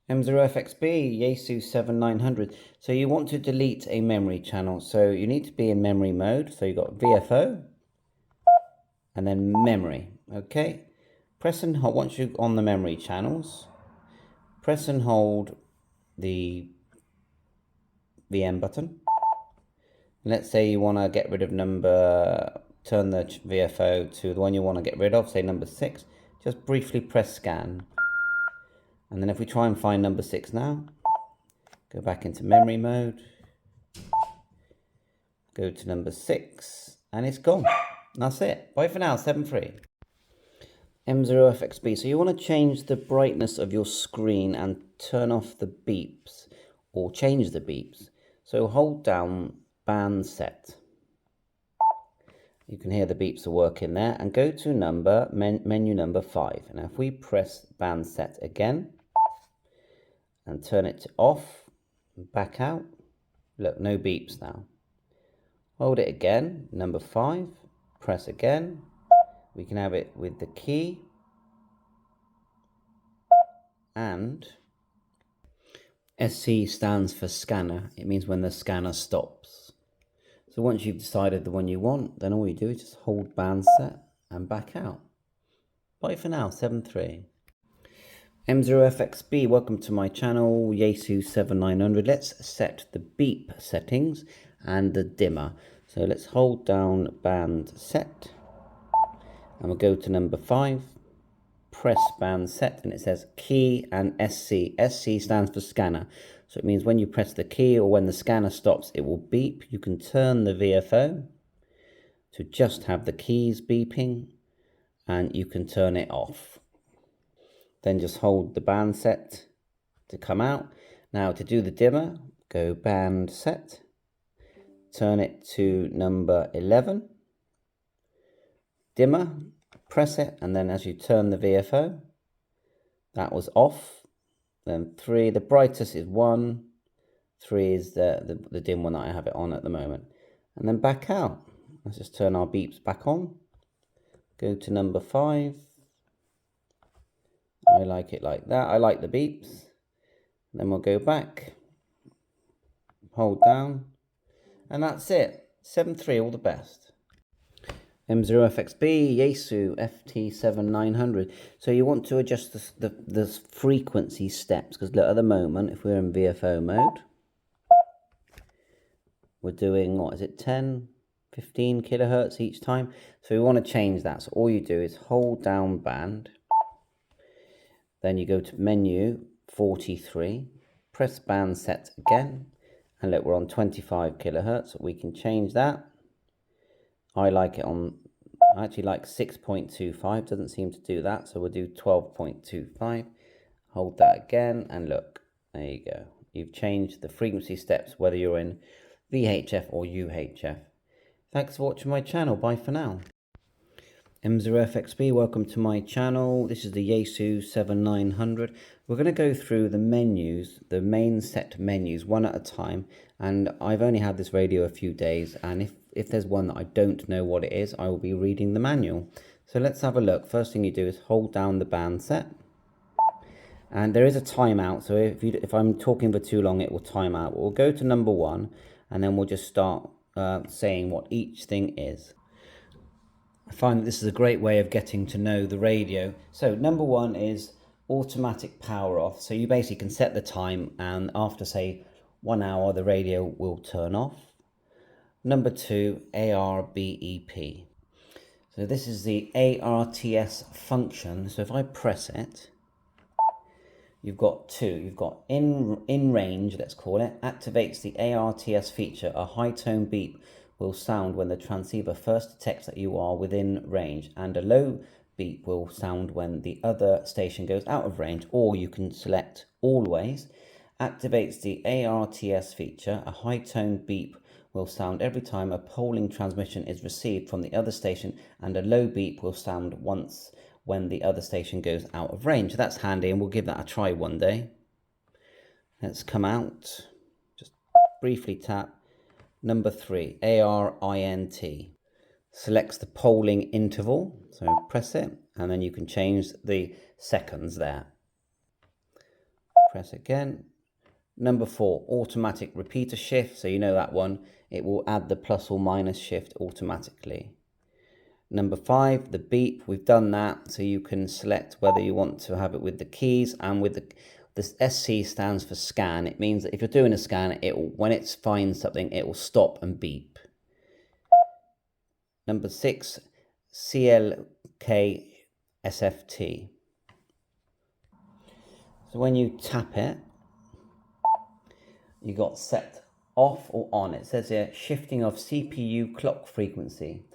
M0FXB, YAESU 7900. So you want to delete a memory channel. So you need to be in memory mode. So you've got VFO and then memory. Okay. Press and hold, once you're on the memory channels, press and hold the VM button. Let's say you want to get rid of turn the VFO to the one you want to get rid of, say number 6. Just briefly press scan. And then if we try and find number 6 now, go back into memory mode, go to number 6, and it's gone. That's it. Bye for now, 7.3. M0FXB. So you want to change the brightness of your screen and turn off the beeps, or change the beeps. So hold down band set. You can hear the beeps are working there, and go to menu number 5. Now if we press band set again and turn it to off, back out, look, no beeps now. Hold it again, number 5, press again. We can have it with the key, and SC stands for scanner. It means when the scanner stops. So once you've decided the one you want, then all you do is just hold band set and back out. Bye for now, 7.3. M0FXB, welcome to my channel, YAESU 7900. Let's set the beep settings and the dimmer. So let's hold down band set, and we'll go to number 5, press band set, and it says key and SC. SC stands for scanner. So it means when you press the key or when the scanner stops, it will beep. You can turn the VFO to just have the keys beeping, and you can turn it off. Then just hold the band set to come out. Now to do the dimmer, go band set, turn it to number 11, dimmer, press it, and then as you turn the VFO, that was off. Then 3, the brightest is 1, 3 is the dim one that I have it on at the moment. And then back out. Let's just turn our beeps back on. Go to number 5. I like it like that. I like the beeps. Then we'll go back, hold down, and that's it. 7.3, all the best. M0FXB, YAESU, FT-7900. So you want to adjust the frequency steps, because look, at the moment, if we're in VFO mode, we're doing, what is it, 10, 15 kilohertz each time. So we want to change that. So all you do is hold down band, then you go to menu 43, press band set again, and look, we're on 25 kilohertz. We can change that. I like it on, I actually like 6.25, doesn't seem to do that, so we'll do 12.25. Hold that again, and look, there you go. You've changed the frequency steps, whether you're in VHF or UHF. Thanks for watching my channel. Bye for now. M0FXB, welcome to my channel. This is the YAESU 7900. We're going to go through the menus, the main set menus, one at a time. And I've only had this radio a few days, and if there's one that I don't know what it is, I will be reading the manual. So let's have a look. First thing you do is hold down the band set. And there is a timeout, so if I'm talking for too long, it will time out. We'll go to number 1, and then we'll just start saying what each thing is. I find that this is a great way of getting to know the radio. So number 1 is automatic power off. So you basically can set the time, and after say 1 hour, the radio will turn off. Number 2, ARBEP. So this is the ARTS function. So if I press it, you've got 2. You've got in range, let's call it, activates the ARTS feature. A high tone beep will sound when the transceiver first detects that you are within range, and a low beep will sound when the other station goes out of range, or you can select always. Activates the ARTS feature. A high tone beep will sound every time a polling transmission is received from the other station, and a low beep will sound once when the other station goes out of range. So that's handy, and we'll give that a try one day. Let's come out, just briefly tap. Number 3, ARINT. Selects the polling interval, so press it, and then you can change the seconds there. Press again. Number 4, automatic repeater shift. So you know that one. It will add the plus or minus shift automatically. Number 5, the beep. We've done that. So you can select whether you want to have it with the keys and with the SC stands for scan. It means that if you're doing a scan, when it finds something, it will stop and beep. Number 6, CLK SFT. So when you tap it, you got set off or on. It says here, shifting of CPU clock frequency.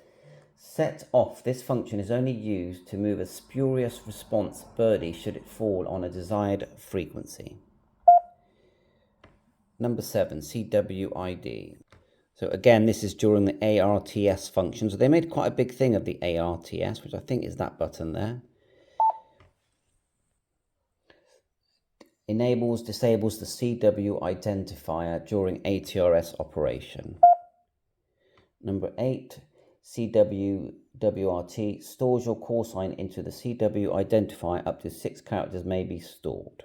Set off. This function is only used to move a spurious response birdie should it fall on a desired frequency. Number 7, CWID. So again, this is during the ARTS function. So they made quite a big thing of the ARTS, which I think is that button there. Enables, disables the CW identifier during ATRS operation. Number 8, CWWRT, stores your call sign into the CW identifier. Up to 6 characters may be stored.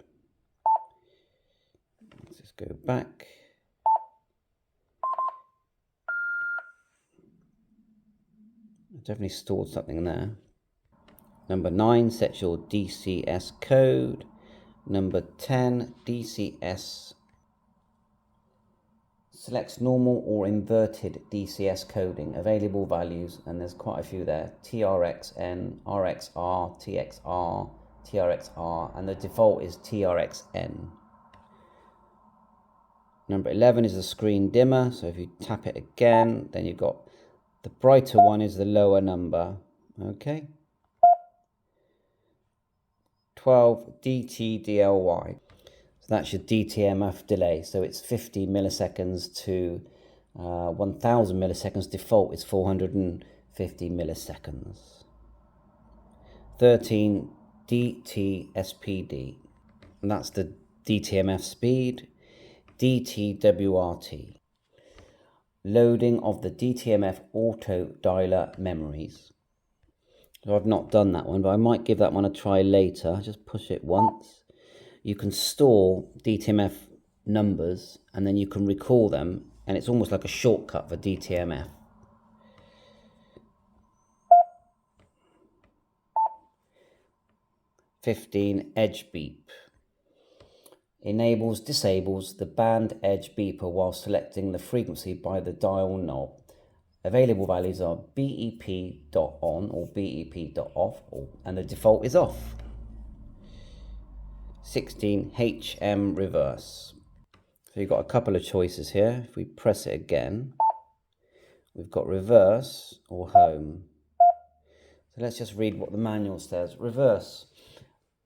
Let's just go back. I definitely stored something there. Number 9, sets your DCS code. Number 10, DCS selects normal or inverted DCS coding, available values, and there's quite a few there. TRXN, RXR, TXR, TRXR, and the default is TRXN. Number 11 is the screen dimmer, so if you tap it again, then you've got the brighter one is the lower number. Okay. 12, DTDLY. So that's your DTMF delay. So it's 50 milliseconds to 1000 milliseconds. Default is 450 milliseconds. 13, DTSPD. And that's the DTMF speed. DTWRT. Loading of the DTMF auto dialer memories. So I've not done that one, but I might give that one a try later. Just push it once. You can store DTMF numbers and then you can recall them, and it's almost like a shortcut for DTMF. Edge beep. Enables, disables the band edge beeper while selecting the frequency by the dial knob. Available values are BEP.on or BEP.off, and the default is off. 16, HM reverse. So you've got a couple of choices here. If we press it again, we've got reverse or home. So let's just read what the manual says. Reverse.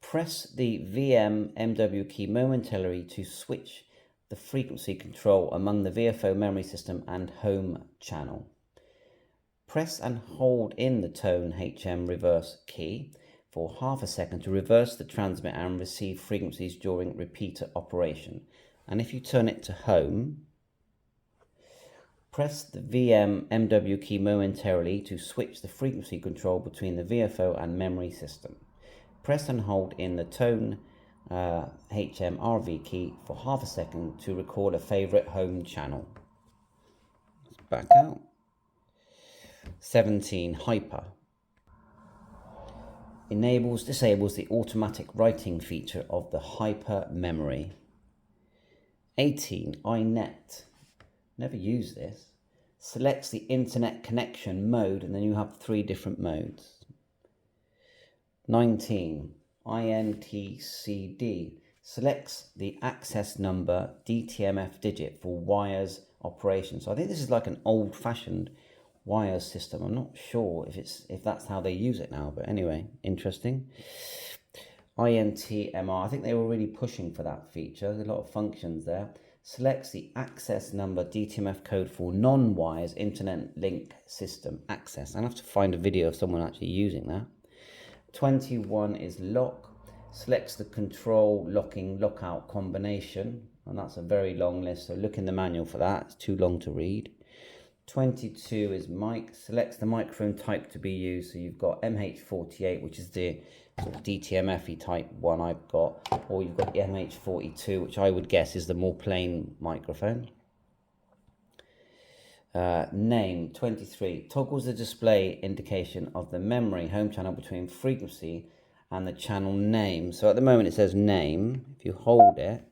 Press the VM MW key momentarily to switch the frequency control among the VFO memory system and home channel. Press and hold in the tone HM reverse key for half a second to reverse the transmit and receive frequencies during repeater operation. And if you turn it to home, press the VM MW key momentarily to switch the frequency control between the VFO and memory system. Press and hold in the tone HM RV key for half a second to record a favorite home channel. Let's back out. 17, hyper. Enables, disables the automatic writing feature of the hyper memory. 18, iNet. Never use this. Selects the internet connection mode, and then you have 3 different modes. 19, INTCD. Selects the access number DTMF digit for wires operation. So I think this is like an old-fashioned wires system. I'm not sure if that's how they use it now, but anyway, interesting. INTMR, I think they were really pushing for that feature. There's a lot of functions there. Selects the access number DTMF code for non-wires internet link system access. I'll have to find a video of someone actually using that. 21 is lock. Selects the control locking lockout combination, and that's a very long list, so look in the manual for that. It's too long to read. 22 is mic. Selects the microphone type to be used. So you've got MH48, which is the sort of DTMF-y type one I've got, or you've got the MH42, which I would guess is the more plain microphone. Name 23 toggles the display indication of the memory home channel between frequency and the channel name. So at the moment it says name. If you hold it,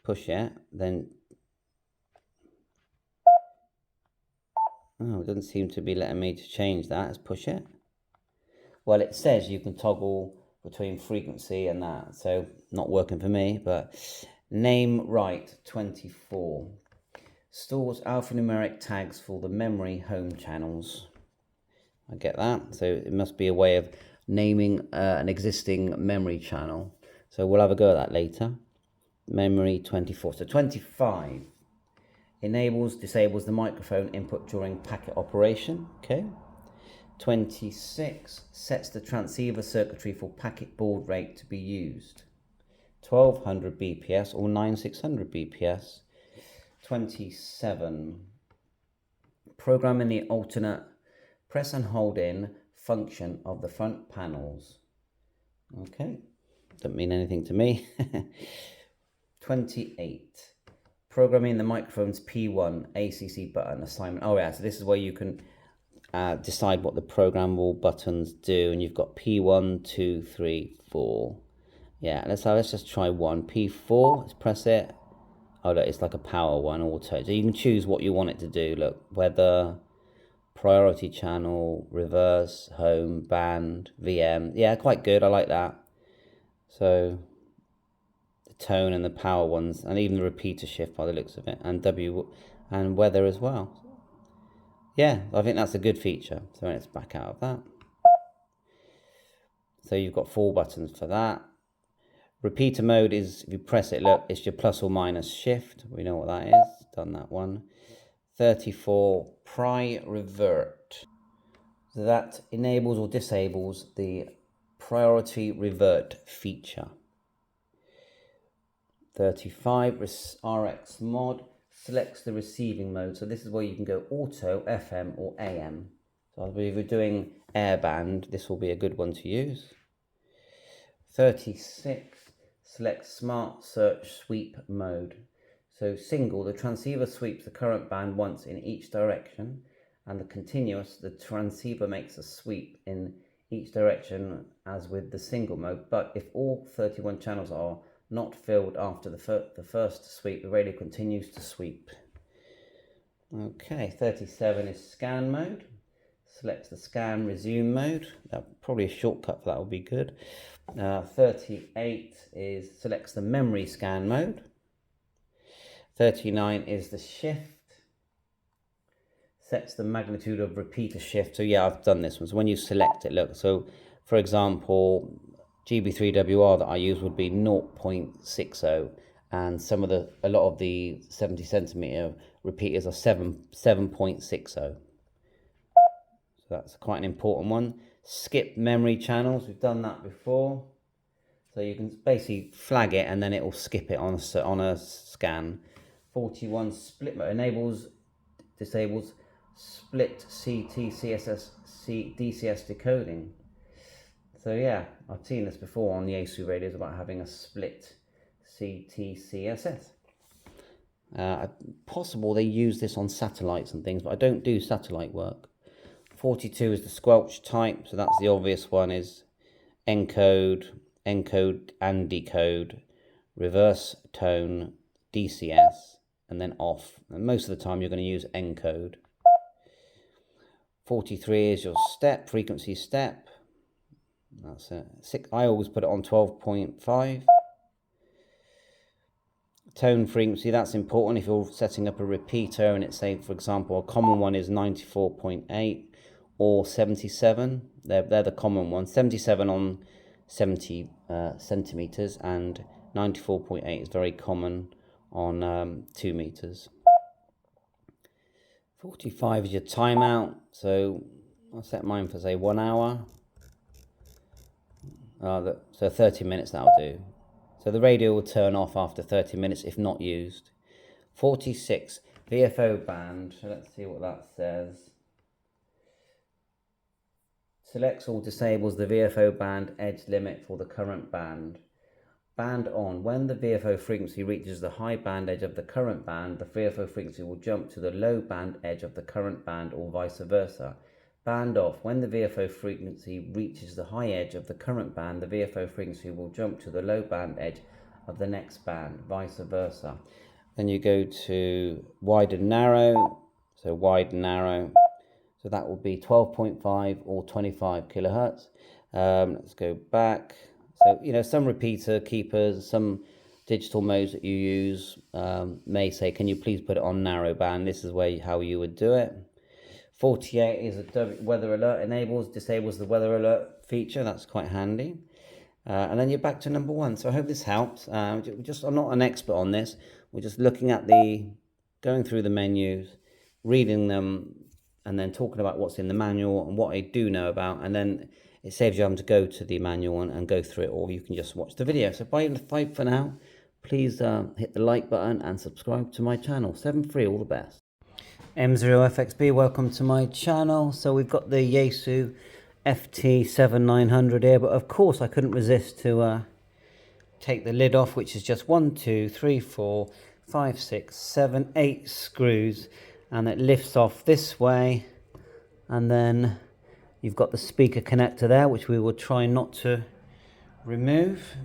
push it, then it doesn't seem to be letting me to change that. Let's push it. Well, it says you can toggle between frequency and that, so not working for me. But name right 24 stores alphanumeric tags for the memory home channels. I get that. So it must be a way of naming an existing memory channel. So we'll have a go at that later. Memory 24. So 25 enables, disables the microphone input during packet operation. Okay. 26 sets the transceiver circuitry for packet baud rate to be used. 1200 BPS or 9600 BPS. 27 programming the alternate press and hold in function of the front panels. Okay, doesn't mean anything to me. 28 programming the microphone's P1 ACC button assignment. Oh yeah, so this is where you can decide what the programmable buttons do, and you've got P1, 2, 3, 4. Yeah, let's just try one. P4, let's press it. Oh look, it's like a power one, auto. So you can choose what you want it to do. Look, weather, priority channel, reverse, home, band, VM. Yeah, quite good. I like that. So the tone and the power ones, and even the repeater shift by the looks of it, and and weather as well. Yeah, I think that's a good feature. So let's back out of that. So you've got 4 buttons for that. Repeater mode is, if you press it, look, it's your plus or minus shift. We know what that is. Done that one. 34, pry revert. So that enables or disables the priority revert feature. 35, RX mod selects the receiving mode. So this is where you can go auto, FM or AM. So if you're doing airband, this will be a good one to use. 36, select smart search sweep mode. So single, the transceiver sweeps the current band once in each direction, and the continuous, the transceiver makes a sweep in each direction as with the single mode. But if all 31 channels are not filled after the first sweep, the radio continues to sweep. Okay, 37 is scan mode. Selects the scan resume mode. Probably a shortcut for that would be good. 38 is selects the memory scan mode. 39 is the shift. Sets the magnitude of repeater shift. So yeah, I've done this one. So when you select it, look. So for example, GB3WR that I use would be 0.60, and a lot of the 70 centimeter repeaters are 7.60. So that's quite an important one. Skip memory channels. We've done that before. So you can basically flag it and then it will skip it on a scan. 41 split mode disables split CT CSS DCS decoding. So yeah, I've seen this before on the YAESU radios about having a split CT CSS. Possible they use this on satellites and things, but I don't do satellite work. 42 is the squelch type, so that's the obvious one, is encode and decode, reverse tone, DCS, and then off. And most of the time you're going to use encode. 43 is your step, frequency step. That's it. I always put it on 12.5. Tone frequency, that's important if you're setting up a repeater and it's, say, for example, a common one is 94.8 or 77. They're the common ones. 77 on 70 centimeters, and 94.8 is very common on 2 meters. 45 is your timeout. So I'll set mine for, say, 1 hour. So 30 minutes that'll do. So the radio will turn off after 30 minutes if not used. 46 VFO band. So let's see what that says. Selects or disables the VFO band edge limit for the current band. Band on. When the VFO frequency reaches the high band edge of the current band, the VFO frequency will jump to the low band edge of the current band, or vice versa. Band off. When the VFO frequency reaches the high edge of the current band, the VFO frequency will jump to the low band edge of the next band, vice versa. Then you go to wide and narrow. So wide and narrow. So that will be 12.5 or 25 kilohertz. Let's go back. So, you know, some repeater keepers, some digital modes that you use may say, can you please put it on narrow band? This is how you would do it. 48 is a weather alert, disables the weather alert feature. That's quite handy. And then you're back to number 1. So I hope this helps. I'm not an expert on this. We're just looking at going through the menus, reading them, and then talking about what's in the manual and what I do know about, and then it saves you having to go to the manual and go through it, or you can just watch the video. So bye for now. Please hit the like button and subscribe to my channel. 7-3, all the best. M0FXB, welcome to my channel. So we've got the YAESU FT-7900 here, but of course I couldn't resist to take the lid off, which is just 1, 2, 3, 4, 5, 6, 7, 8 screws, and it lifts off this way, and then you've got the speaker connector there, which we will try not to remove.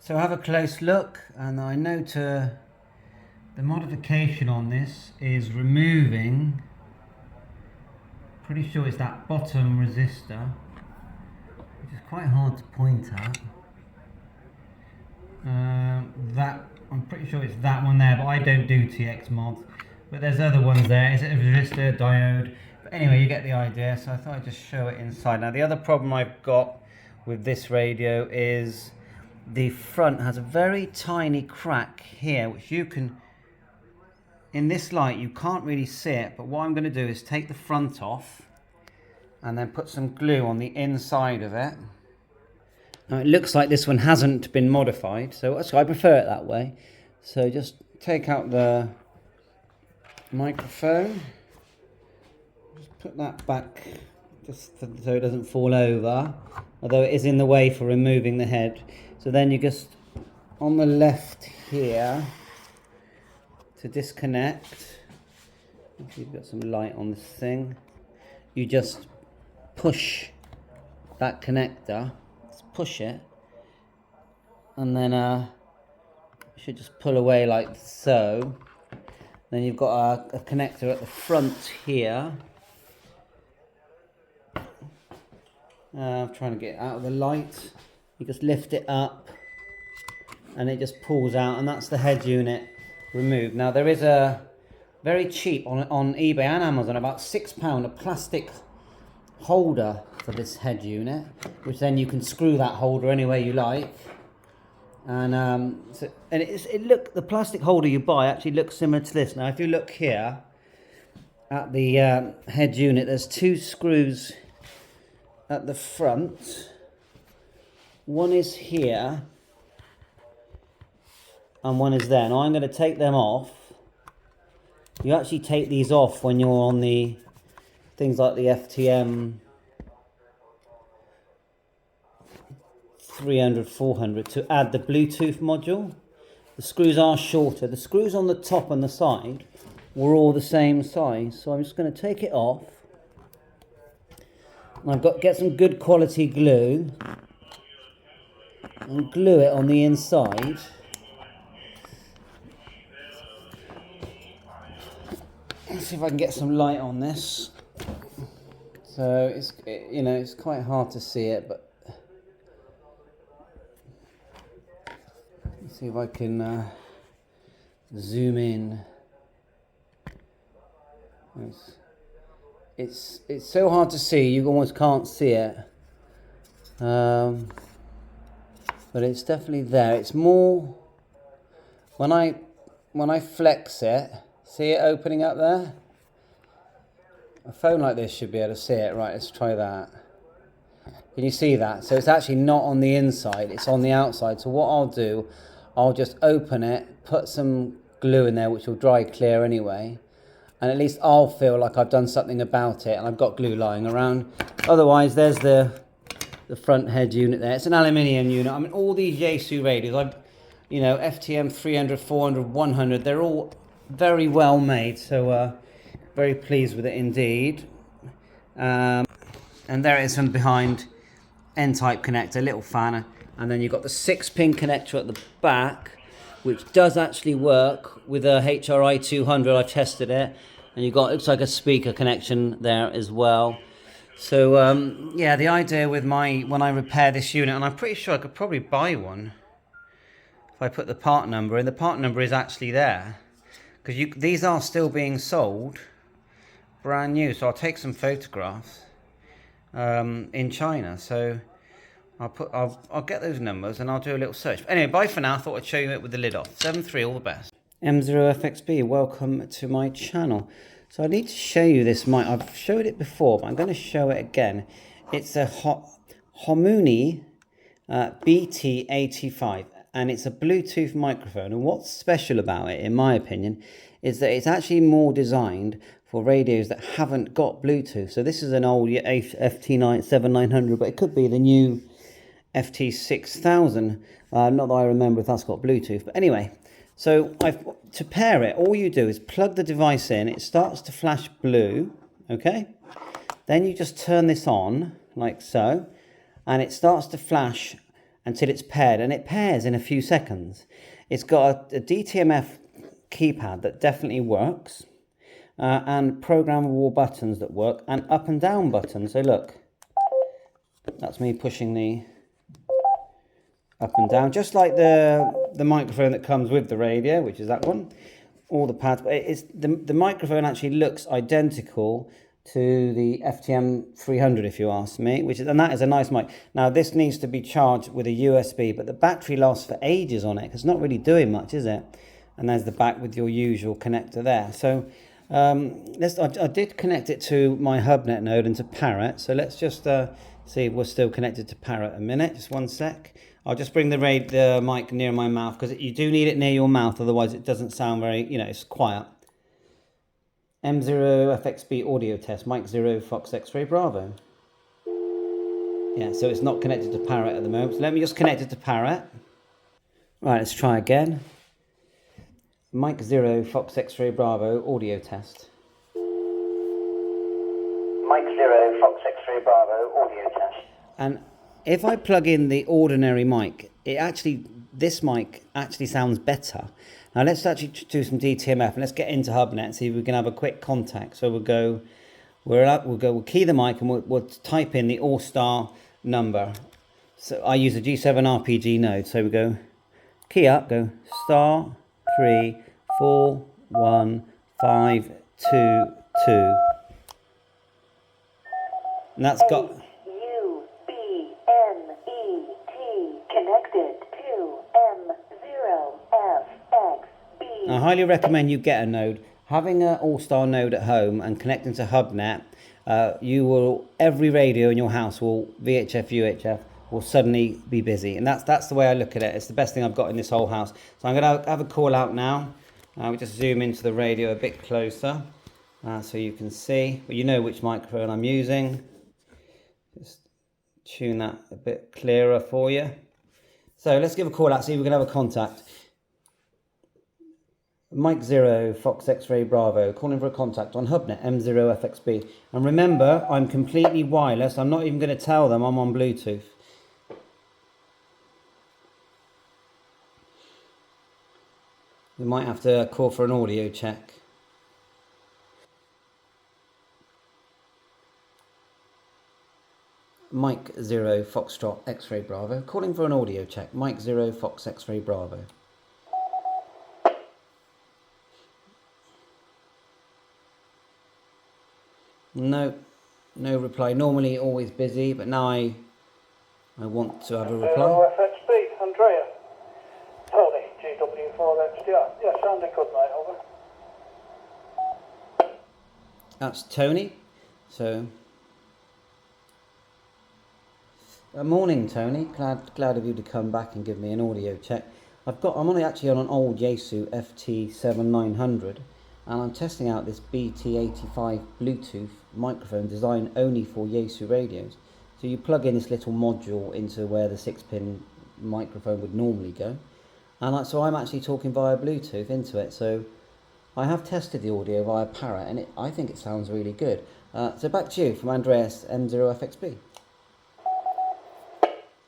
So have a close look, and I note the modification on this is removing, pretty sure it's that bottom resistor, which is quite hard to point at. I'm pretty sure it's that one there, but I don't do TX mods. But there's other ones there. Is it a resistor, diode? But anyway, you get the idea. So I thought I'd just show it inside. Now the other problem I've got with this radio is the front has a very tiny crack here, which you can, in this light you can't really see it, but what I'm going to do is take the front off and then put some glue on the inside of it. Now it looks like this one hasn't been modified, so I prefer it that way. So just take out the microphone, just put that back just so it doesn't fall over, although it is in the way for removing the head. So then you just, on the left here, to disconnect, if you've got some light on this thing, you just push that connector, just push it, and then you should just pull away like so. Then you've got a connector at the front here. I'm trying to get it out of the light. You just lift it up and it just pulls out, and that's the head unit removed. Now there is a very cheap on eBay and Amazon, about £6, a plastic holder for this head unit, which then you can screw that holder any way you like. And the plastic holder you buy actually looks similar to this. Now if you look here at the head unit, there's 2 screws at the front. One is here and one is there. Now I'm going to take them off. You actually take these off when you're on the things like the FTM 300, 400 to add the Bluetooth module. The screws are shorter. The screws on the top and the side were all the same size. So I'm just going to take it off. And I've got to get some good quality glue and glue it on the inside. Let's see if I can get some light on this. So it's quite hard to see it, but let's see if I can zoom in. It's so hard to see, you almost can't see it. But it's definitely there. It's more when I flex it. See it opening up there? A phone like this should be able to see it. Right, let's try that. Can you see that? So it's actually not on the inside, it's on the outside. So what I'll do, I'll just open it, put some glue in there which will dry clear anyway. And at least I'll feel like I've done something about it and I've got glue lying around. Otherwise, there's the front head unit there. It's an aluminium unit. I mean, all these YAESU radios, you know, FTM 400, 100, they're all very well made. So very pleased with it indeed. And there it is from behind, N-type connector, little fan. And then you've got the 6-pin connector at the back, which does actually work with a HRI 200. I tested it. And you've got, looks like a speaker connection there as well. So yeah, the idea with when I repair this unit, and I'm pretty sure I could probably buy one if I put the part number in. The part number is actually there because these are still being sold brand new. So I'll take some photographs in China. So I'll get those numbers and I'll do a little search. But anyway, bye for now. I thought I'd show you it with the lid off. 7.3, all the best. M0FXB, welcome to my channel. So I need to show you this mic. I've showed it before, but I'm going to show it again. It's a Homuni BT85, and it's a Bluetooth microphone. And what's special about it, in my opinion, is that it's actually more designed for radios that haven't got Bluetooth. So this is an old FT-7900, but it could be the new FT-6000. Not that I remember if that's got Bluetooth, but anyway. So to pair it, all you do is plug the device in. It starts to flash blue, okay? Then you just turn this on, like so, and it starts to flash until it's paired, and it pairs in a few seconds. It's got a DTMF keypad that definitely works, and programmable buttons that work, and up and down buttons. So look, that's me pushing the up and down, just like the microphone that comes with the radio, which is that one. All the pads, but it's the microphone actually looks identical to the FTM 300, if you ask me, and that is a nice mic. Now this needs to be charged with a USB, but the battery lasts for ages on it. It's not really doing much, is it? And there's the back with your usual connector there. So I did connect it to my HubNet node and to Parrot. So let's just see if we're still connected to Parrot a minute. Just one sec. I'll just bring the mic near my mouth because you do need it near your mouth, otherwise it doesn't sound very, it's quiet. M0FXB audio test, Mike 0 Fox X-Ray Bravo. Yeah, so it's not connected to Parrot at the moment. So let me just connect it to Parrot. Right, let's try again. Mike 0 Fox X-Ray Bravo audio test. Mike 0 Fox X-Ray Bravo audio test. And if I plug in the ordinary mic, this mic actually sounds better. Now let's actually do some DTMF and let's get into HubNet and see if we can have a quick contact. So we'll key the mic and we'll type in the All-Star number. So I use a G7 RPG node. So we go key up, go star 3 4 1 5 2 2, and that's got connected to M0FXB. I highly recommend you get a node. Having an All-Star node at home and connecting to HubNet, every radio in your house VHF, UHF, will suddenly be busy. And that's the way I look at it. It's the best thing I've got in this whole house. So I'm going to have a call out now. We just zoom into the radio a bit closer so you can see. But you know which microphone I'm using. Just tune that a bit clearer for you. So let's give a call out, see if we can have a contact. Mike 0 Fox X-Ray Bravo, calling for a contact on HubNet M0FXB. And remember, I'm completely wireless. I'm not even going to tell them I'm on Bluetooth. We might have to call for an audio check. Mike 0 Foxtrot X-Ray Bravo, calling for an audio check. Mike 0 Fox X-Ray Bravo. No reply. Normally always busy, but now I want to have a reply. FXB, Andrea. Tony, GW4XDR. Yeah, sounding good, mate, over. That's Tony. So, morning, Tony. Glad of you to come back and give me an audio check. actually on an old YAESU FT-7900, and I'm testing out this BT85 Bluetooth microphone designed only for YAESU radios. So you plug in this little module into where the 6-pin microphone would normally go, and so I'm actually talking via Bluetooth into it. So I have tested the audio via Parrot, and I think it sounds really good. So back to you from Andreas M0FXB.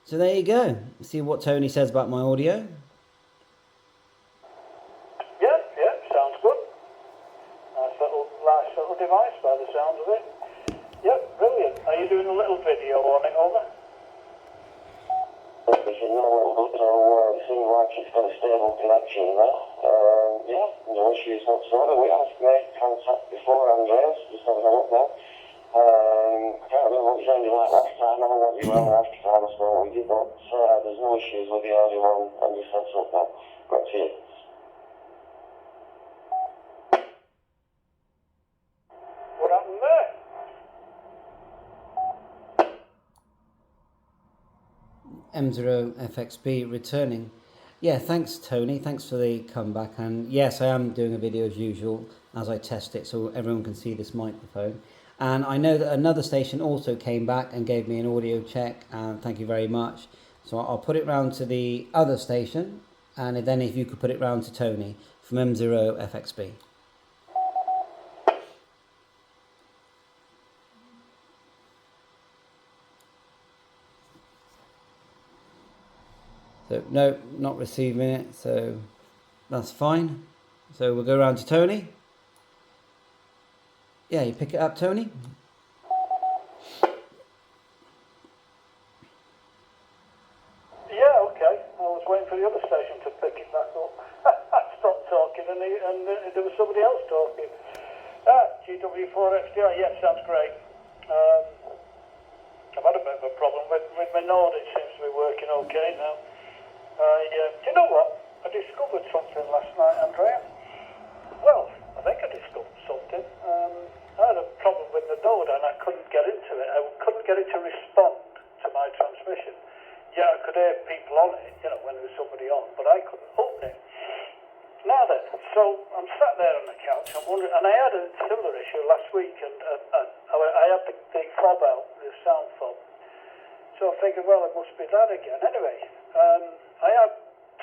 So there you go. See what Tony says about my audio. Yeah, sounds good. Nice little device by the sounds of it. Yep, brilliant. Are you doing a little video on it, over? If you know it seems like it's got a stable connection there. Yeah, no issues whatsoever. We have made contact before, Andreas, just having a look now. I can't remember what you sounded like last time. I don't know what you were last time I spoke with you, but there's no issues with the audio on your setup now. Back to you. What happened there? M0FXB returning. Yeah, thanks Tony, thanks for the comeback, and yes, I am doing a video as usual as I test it so everyone can see this microphone. And I know that another station also came back and gave me an audio check, and thank you very much. So I'll put it round to the other station, and then if you could put it round to Tony from M0FXB. So no, not receiving it, so that's fine. So we'll go around to Tony. Yeah, you pick it up, Tony. Yeah, okay. I was waiting for the other station to pick it back up. I stopped talking and there was somebody else talking. GW4XDR, yeah, sounds great. I've had a bit of a problem with my node. It seems to be working okay now. Do you know what? I discovered something last night, Andrea. Well, I think I discovered something. I had a problem with the node and I couldn't get into it. I couldn't get it to respond to my transmission. Yeah, I could hear people on it, when there was somebody on, but I couldn't open it. Now then, so I'm sat there on the couch, I'm wondering, and I had a similar issue last week, and I had the fob out, the sound fob. So I figured, well, it must be that again. Anyway, I had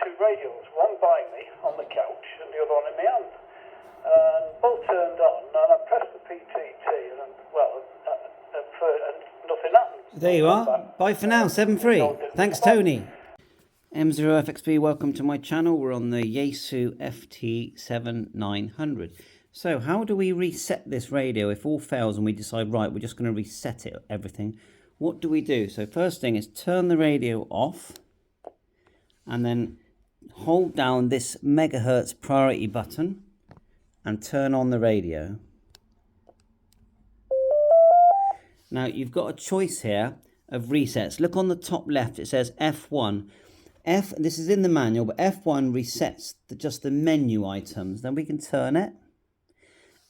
two radios, one by me on the couch and the other one in my hand. And both turned on, and I pressed the PTT, and nothing happened. There you are. Bye for now, 7-3. Thanks, Tony. M0FXB, welcome to my channel. We're on the YAESU FT-7900. So how do we reset this radio if all fails and we decide, right, we're just going to reset it, everything? What do we do? So first thing is turn the radio off and then hold down this megahertz priority button and turn on the radio. Now you've got a choice here of resets. Look on the top left, it says F1. This is in the manual, but F1 resets just the menu items. Then we can turn it.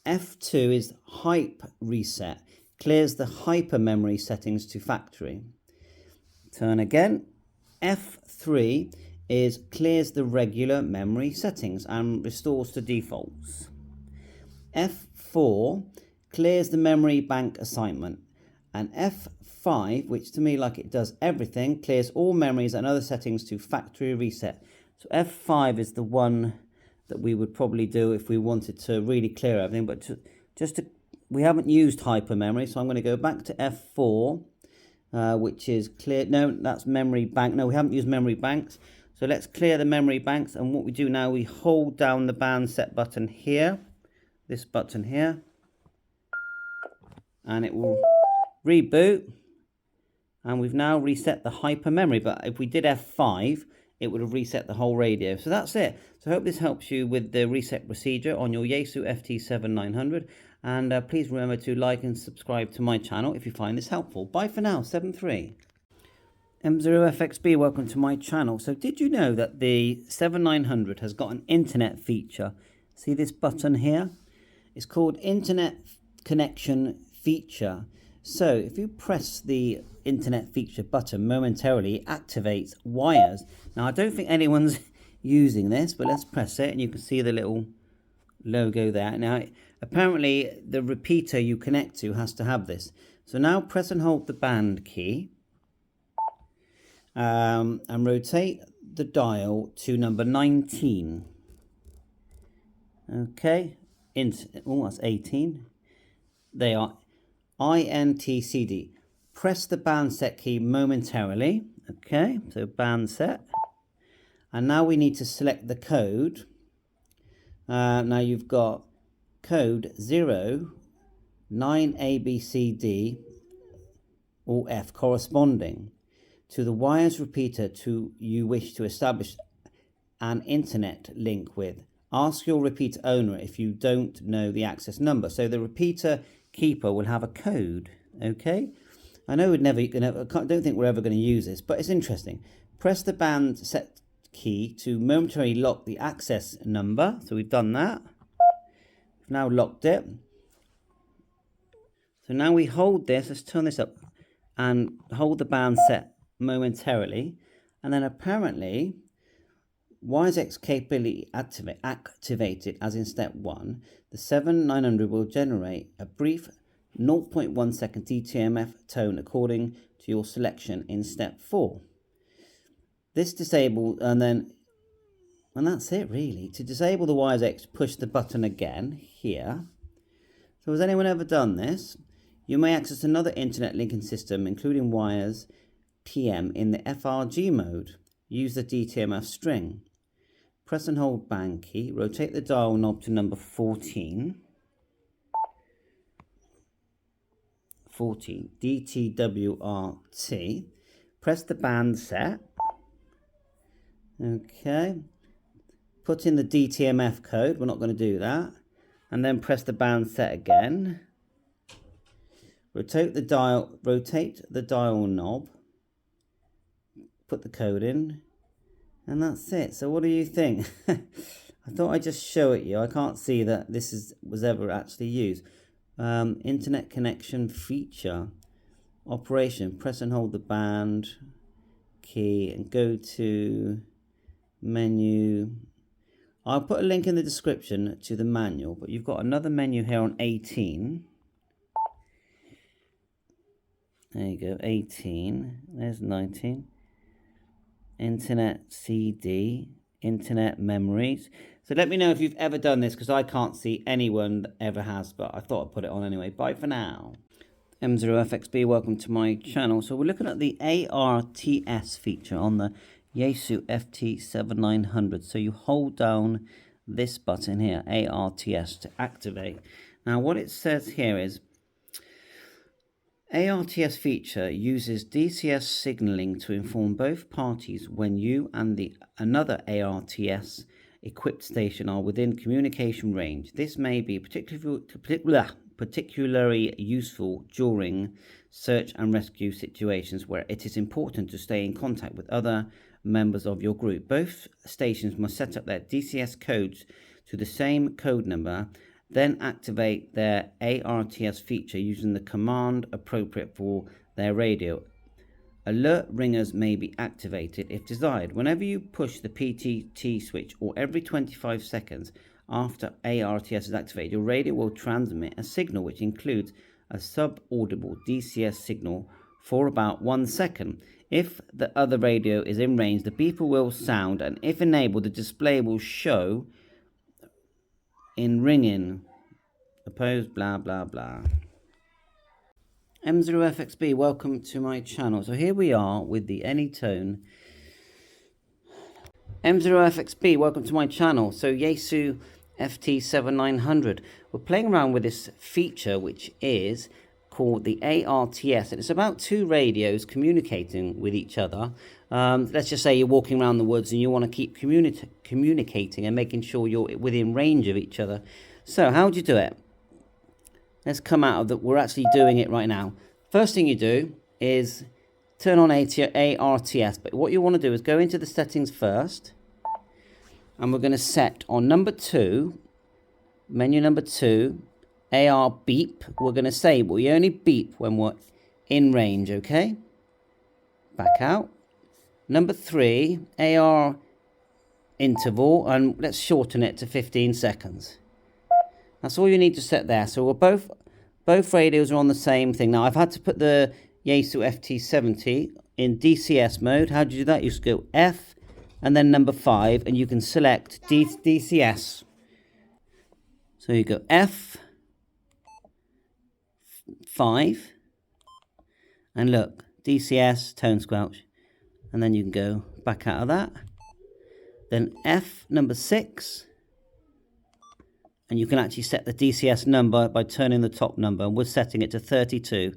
F2 is hype reset, clears the hyper memory settings to factory. Turn again. F3 is clears the regular memory settings and restores to defaults. F4 clears the memory bank assignment, and F5, which to me, like it does everything, clears all memories and other settings to factory reset. So F5 is the one that we would probably do if we wanted to really clear everything, but we haven't used hyper memory, so I'm going to go back to F4, which is clear. No, that's memory bank. No, we haven't used memory banks. So let's clear the memory banks, and what we do now, we hold down the band set button here, this button here, and it will reboot, and we've now reset the hyper memory. But if we did F5, it would have reset the whole radio. So that's it. So I hope this helps you with the reset procedure on your YAESU FT-7900, and please remember to like and subscribe to my channel if you find this helpful. Bye for now, 7-3. M0FXB, welcome to my channel. So did you know that the 7900 has got an internet feature? See this button here? It's called internet connection feature. So if you press the internet feature button momentarily, it activates wires. Now I don't think anyone's using this, but let's press it and you can see the little logo there. Now, apparently the repeater you connect to has to have this. So now press and hold the band key and rotate the dial to number 19. Okay, that's 18. They are INTCD. Press the band set key momentarily. Okay, so band set. And now we need to select the code. Now you've got code 09ABCD or F corresponding to the YAESU repeater you wish to establish an internet link with. Ask your repeater owner if you don't know the access number. So the repeater keeper will have a code. Okay, I know I don't think we're ever going to use this, but it's interesting. Press the band set key to momentarily lock the access number. So we've done that. We've now locked it. So now we hold this. Let's turn this up and hold the band set momentarily, and then apparently YAESU capability activated as in step 1. The 7900 will generate a brief 0.1 second DTMF tone according to your selection in step 4. This disabled, and that's it really. To disable the YAESU, push the button again here. So has anyone ever done this? You may access another internet linking system, including YAESU PM, in the FRG mode. Use the DTMF string. Press and hold band key. Rotate the dial knob to number 14. 14. DTWRT. Press the band set. Okay. Put in the DTMF code. We're not going to do that. And then press the band set again. Rotate the dial knob. Put the code in. And that's it. So what do you think? I thought I'd just show it you. I can't see that this was ever actually used. Internet connection feature. Operation. Press and hold the band key and go to menu. I'll put a link in the description to the manual, but you've got another menu here on 18. There you go, 18. There's 19. Internet CD, internet memories. So let me know if you've ever done this, because I can't see anyone that ever has, but I thought I'd put it on anyway. Bye for now. M0FXB, welcome to my channel. So we're looking at the ARTS feature on the YAESU FT-7900. So you hold down this button here, ARTS, to activate. Now what it says here is, ARTS feature uses DCS signaling to inform both parties when you and another ARTS equipped station are within communication range. This may be particularly useful during search and rescue situations where it is important to stay in contact with other members of your group. Both stations must set up their DCS codes to the same code number, then activate their ARTS feature using the command appropriate for their radio. Alert ringers may be activated if desired. Whenever you push the PTT switch, or every 25 seconds after ARTS is activated, your radio will transmit a signal which includes a sub-audible DCS signal for about 1 second. If the other radio is in range, the beeper will sound, and if enabled, the display will show in ringing, opposed, blah blah blah. M0FXB, welcome to my channel. So here we are with the Anytone. M0FXB, welcome to my channel. So YAESU FT-7900. We're playing around with this feature which is called the ARTS, and it's about two radios communicating with each other. Let's just say you're walking around the woods and you want to keep communicating and making sure you're within range of each other. So how do you do it? Let's come out of that. We're actually doing it right now. First thing you do is turn on ARTS, but what you want to do is go into the settings first, and we're going to set on number 2, menu number 2, AR beep. We're going to say we only beep when we're in range, okay? Back out. Number 3, AR interval, and let's shorten it to 15 seconds. That's all you need to set there. So we're both radios are on the same thing. Now I've had to put the YAESU FT-70 in DCS mode. How do you do that? You just go F and then number 5, and you can select DCS. So you go F5, and look, DCS, tone squelch, and then you can go back out of that. Then F number 6, and you can actually set the DCS number by turning the top number, and we're setting it to 32.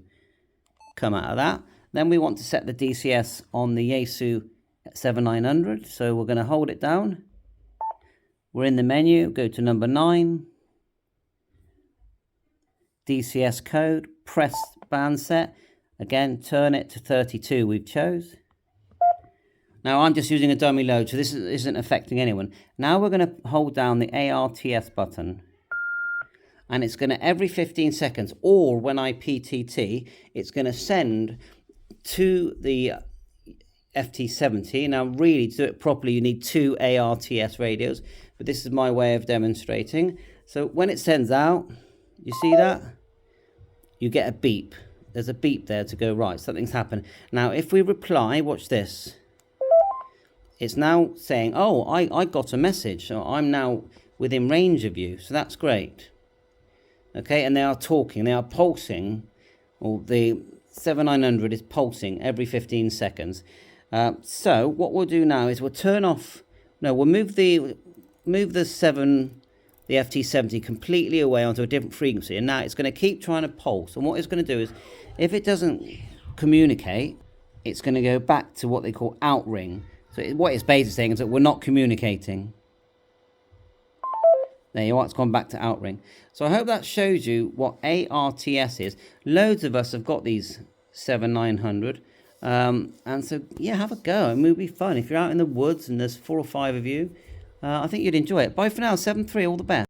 Come out of that. Then we want to set the DCS on the YAESU 7900, so we're going to hold it down. We're in the menu, go to number 9, DCS code, press band set, again turn it to 32 we've chose. Now I'm just using a dummy load, so this isn't affecting anyone. Now we're going to hold down the ARTS button, and it's going to, every 15 seconds, or when I PTT, it's going to send to the FT-70. Now really, to do it properly, you need 2 ARTS radios, but this is my way of demonstrating. So when it sends out, you see that? You get a beep. There's a beep there to go, right, something's happened. Now if we reply, watch this. It's now saying, oh, I got a message, so I'm now within range of you, so that's great. Okay, and they are talking, they are pulsing, or the 7900 is pulsing every 15 seconds. So what we'll do now is we'll turn off, no, we'll move the FT-70 completely away onto a different frequency, and now it's going to keep trying to pulse. And what it's going to do is, if it doesn't communicate, it's going to go back to what they call outring. So what it's basically saying is that we're not communicating. There you are, it's gone back to outring. So I hope that shows you what ARTS is. Loads of us have got these 7900. And so, yeah, have a go. I mean, it'll be fun. If you're out in the woods and there's 4 or 5 of you, I think you'd enjoy it. Bye for now, 7-3, all the best.